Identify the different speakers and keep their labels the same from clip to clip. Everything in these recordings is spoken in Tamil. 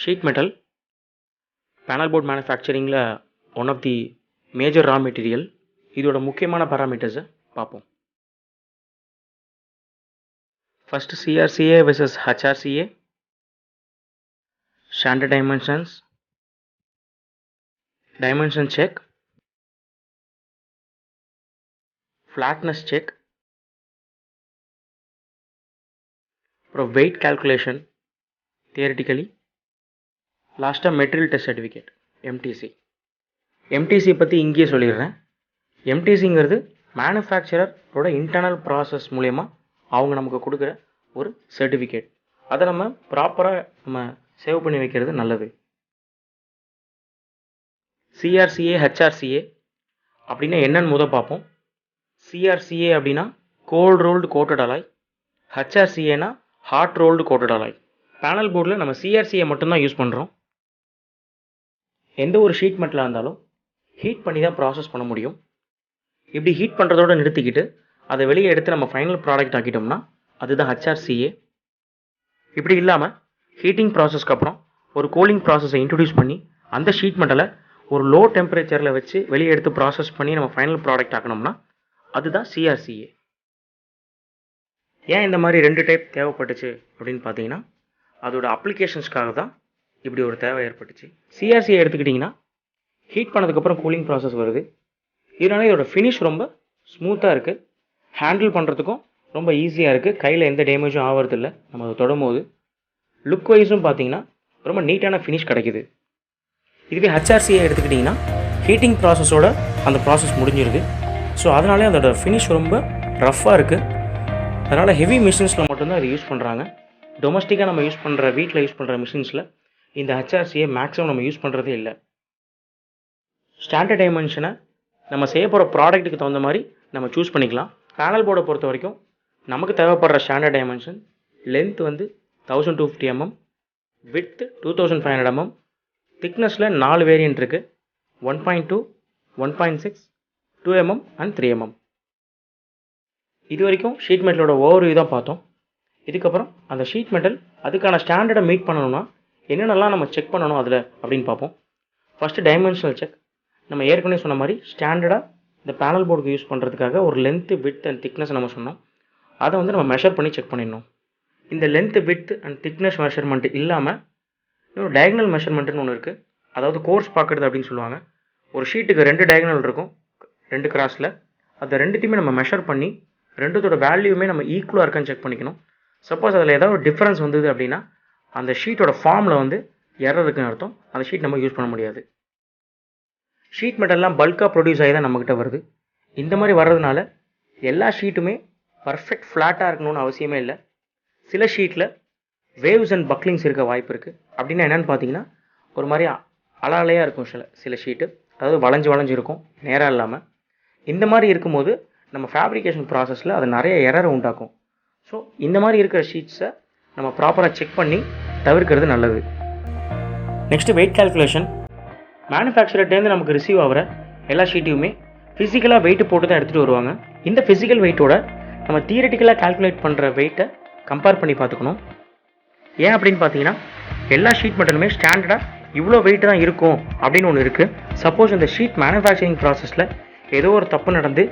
Speaker 1: Sheet metal, panel board manufacturing one of the major raw material. இதோட முக்கியமான parameters பார்ப்போம். First CRCA versus HRCA, standard dimensions, dimension check, flatness check, அப்புறம் weight calculation theoretically, லாஸ்ட்டாக material test certificate MTC. MTC பற்றி இங்கேயே சொல்லிடுறேன். எம்டிசிங்கிறது மேனுஃபேக்சரரோட இன்டர்னல் ப்ராசஸ் மூலயமா அவங்க நமக்கு கொடுக்குற ஒரு சர்டிஃபிகேட். அதை நம்ம ப்ராப்பராக நம்ம சேவ் பண்ணி வைக்கிறது நல்லது. சிஆர்சிஏ ஹெச்ஆர்சிஏ அப்படின்னா என்னன்னு முதல் பார்ப்போம். சிஆர்சிஏ அப்படின்னா கோல்ட் ரோல்டு கோட்டட் அலாய், ஹெச்ஆர்சிஏனா hot rolled coated alloy. Panel போர்டில் நம்ம சிஆர்சிஏ மட்டும்தான் யூஸ் பண்ணுறோம். எந்த ஒரு ஷீட் மெட்டலாக இருந்தாலும் ஹீட் பண்ணி தான் ப்ராசஸ் பண்ண முடியும். இப்படி ஹீட் பண்ணுறதோட நிறுத்திக்கிட்டு அதை வெளியே எடுத்து நம்ம ஃபைனல் ப்ராடக்ட் ஆக்கிட்டோம்னா அதுதான் ஹெச்ஆர்சிஏ. இப்படி இல்லாமல் ஹீட்டிங் ப்ராசஸ்க்கு அப்புறம் ஒரு கூலிங் ப்ராசஸை இன்ட்ரடியூஸ் பண்ணி அந்த ஷீட் மெட்டலை ஒரு லோ டெம்பரேச்சரில் வச்சு வெளியே எடுத்து ப்ராசஸ் பண்ணி நம்ம ஃபைனல் ப்ராடக்ட் ஆக்கணும்னா அதுதான் சிஆர்சிஏ. ஏன் இந்த மாதிரி 2 டைப் தேவைப்பட்டுச்சு அப்படின்னு பார்த்தீங்கன்னா அதோட அப்ளிகேஷன்ஸ்க்காக தான் இப்படி ஒரு தேவை ஏற்பட்டுச்சு. சிஆர்சிஏ எடுத்துக்கிட்டிங்கன்னா ஹீட் பண்ணதுக்கப்புறம் கூலிங் ப்ராசஸ் வருது. இதனால இதோட ஃபினிஷ் ரொம்ப ஸ்மூத்தாக இருக்குது, ஹேண்டில் பண்ணுறதுக்கும் ரொம்ப ஈஸியாக இருக்குது, கையில் எந்த டேமேஜும் ஆகிறதில்ல. நம்ம அதை தொடும்போது லுக் வைஸும் பார்த்தீங்கன்னா ரொம்ப நீட்டான ஃபினிஷ் கிடைக்குது. இதுவே ஹெச்ஆர்சிஏ எடுத்துக்கிட்டிங்கன்னா ஹீட்டிங் ப்ராசஸோட அந்த ப்ராசஸ் முடிஞ்சிருது. ஸோ அதனாலே அதோட ஃபினிஷ் ரொம்ப ரஃப்பாக இருக்குது. அதனால் ஹெவி மிஷின்ஸில் மட்டும்தான் இது யூஸ் பண்ணுறாங்க. டொமஸ்டிக்காக நம்ம யூஸ் பண்ணுற வீட்டில் யூஸ் பண்ணுற மிஷின்ஸில் இந்த ஹெச்ஆர்சிஏ மேக்ஸிமம் நம்ம யூஸ் பண்ணுறதே இல்லை. ஸ்டாண்டர்ட் டைமென்ஷனை நம்ம செய்ய போகிற ப்ராடக்ட்டுக்கு தகுந்த மாதிரி நம்ம சூஸ் பண்ணிக்கலாம். பேனல் போர்டை பொறுத்த வரைக்கும் நமக்கு தேவைப்படுற standard dimension length 1250 mm, width 2500 mm, திக்னஸில் 4 variant இருக்குது, 1.2, 1.6, 2 mm அண்ட் 3 mm. இது வரைக்கும் ஷீட் மெட்டலோட ஓவர்வியூ தான் பார்த்தோம். இதுக்கப்புறம் அந்த ஷீட் மெட்டல் அதுக்கான ஸ்டாண்டர்டை மீட் பண்ணணும்னா என்னென்னலாம் நம்ம செக் பண்ணணும் அதில் அப்படின்னு பார்ப்போம். First dimensional check. நம்ம ஏற்கனவே சொன்ன மாதிரி ஸ்டாண்டர்டாக இந்த பேனல் போர்டுக்கு யூஸ் பண்ணுறதுக்காக ஒரு லென்த்து, விட்த் அண்ட் திக்னஸ் நம்ம சொன்னோம். அதை நம்ம மெஷர் பண்ணி செக் பண்ணிடணும். இந்த length, width and thickness measurement இல்லாமல் இன்னொரு டயகனல் மெஷர்மெண்ட்டுன்னு ஒன்று இருக்குது. அதாவது கோர்ஸ் பார்க்குறது அப்படின்னு சொல்லுவாங்க. ஒரு ஷீட்டுக்கு 2 டயகனல் இருக்கும், 2 கிராஸில். அதை 2த்தையுமே நம்ம மெஷர் பண்ணி 2தோட வேல்யூமே நம்ம ஈக்குவலாக இருக்கான்னு செக் பண்ணிக்கணும். சப்போஸ் அதில் ஏதாவது ஒரு டிஃப்ரென்ஸ் வந்தது அப்படின்னா அந்த ஷீட்டோட ஃபார்மில் எரர் இருக்குன்னு அர்த்தம். அந்த ஷீட் நம்ம யூஸ் பண்ண முடியாது. ஷீட் மெட்டல்லாம் பல்காக ப்ரொடியூஸ் ஆகி தான் நம்மக்கிட்ட வருது. இந்த மாதிரி வர்றதுனால எல்லா ஷீட்டுமே பர்ஃபெக்ட் ஃப்ளாட்டாக இருக்கணும்னு அவசியமே இல்லை. சில ஷீட்டில் வேவ்ஸ் அண்ட் பக்லிங்ஸ் இருக்க வாய்ப்பு இருக்குது. அப்படின்னா என்னென்னு பார்த்தீங்கன்னா ஒரு மாதிரி அலையாக இருக்கும் சில ஷீட்டு, அதாவது வளைஞ்சு இருக்கும், நேராக இல்லாமல். இந்த மாதிரி இருக்கும்போது நம்ம ஃபேப்ரிகேஷன் ப்ராசஸில் அது நிறைய எரரை உண்டாக்கும். ஸோ இந்த மாதிரி இருக்கிற ஷீட்ஸை நம்ம ப்ராப்பராக செக் பண்ணி தவிர்க்கிறது நல்லது. Next wait calculation. மேனுஃபேக்சரர்கிட்டேருந்து நமக்கு ரிசீவ் ஆகிற எல்லா ஷீட்டையுமே ஃபிசிக்கலாக வெயிட்டு போட்டு தான் எடுத்துகிட்டு வருவாங்க. இந்த ஃபிசிக்கல் வெயிட்டோட நம்ம தியரிட்டிக்கலாக கால்குலேட் பண்ணுற வெயிட்டை கம்பேர் பண்ணி பார்த்துக்கணும். ஏன் அப்படின்னு பார்த்தீங்கன்னா எல்லா ஷீட் மெட்டலுமே ஸ்டாண்டர்டாக இவ்வளோ வெயிட் தான் இருக்கும் அப்படின்னு ஒன்று இருக்குது. சப்போஸ் இந்த ஷீட் மேனுஃபேக்சரிங் ப்ராசஸில் ஏதோ ஒரு தப்பு நடந்து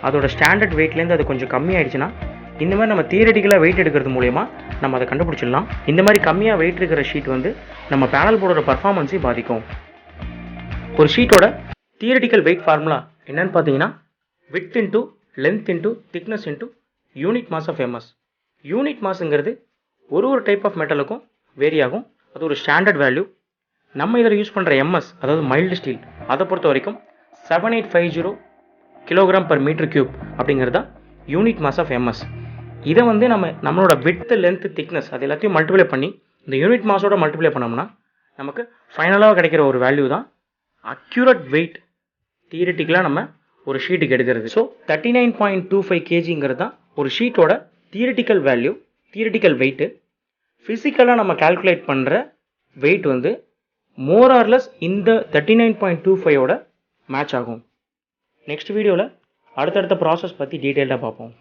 Speaker 1: அதோட ஸ்டாண்டர்ட் வெயிட்லேருந்து அது கொஞ்சம் கம்மியாயிடுச்சுன்னா இந்த மாதிரி நம்ம தியரிட்டிக்கலாக வெயிட் எடுக்கிறது மூலயமா நம்ம அதை கண்டுபிடிச்சிடலாம். இந்த மாதிரி கம்மியாக வெயிட் இருக்கிற ஷீட் நம்ம பேனல் போர்டோட பர்ஃபார்மன்ஸையும் பாதிக்கும். ஒரு ஷீட்டோட தியரிட்டிக்கல் வெயிட் ஃபார்முலா என்னன்னு பார்த்தீங்கன்னா width into length into thickness into unit mass of MS. Unit மாஸுங்கிறது ஒரு டைப் ஆஃப் மெட்டலுக்கும் வேரி ஆகும். அது ஒரு ஸ்டாண்டர்ட் வேல்யூ. நம்ம இதில் யூஸ் பண்ணுற எம்எஸ், அதாவது மைல்டு ஸ்டீல், அதை பொறுத்த வரைக்கும் 7850 kg/m3 அப்படிங்கிறது தான் யூனிட் மாஸ் ஆஃப் எம்எஸ். இதை நம்மளோட விட்த், லென்த், திக்னஸ் அது எல்லாத்தையும் மல்டிப்ளை பண்ணி இந்த யூனிட் மாஸோட மல்டிப்ளை பண்ணோம்னா நமக்கு ஃபைனலாக கிடைக்கிற ஒரு வேல்யூ தான் அக்யூரேட் வெயிட் தியரிட்டிக்கலாக நம்ம ஒரு ஷீட்டுக்கு எடுக்கிறது. ஸோ 39.25 kgங்கிறது தான் ஒரு ஷீட்டோட தியரிட்டிக்கல் வேல்யூ, தியரிட்டிக்கல் வெயிட்டு. ஃபிசிக்கலாக நம்ம கால்குலேட் பண்ணுற வெயிட் மோர் ஆர்லெஸ் இந்த 39.25ஓட மேட்ச் ஆகும். நெக்ஸ்ட் வீடியோவில் அடுத்தடுத்த ப்ராசஸ் பற்றி டீட்டெயிலாக பார்ப்போம்.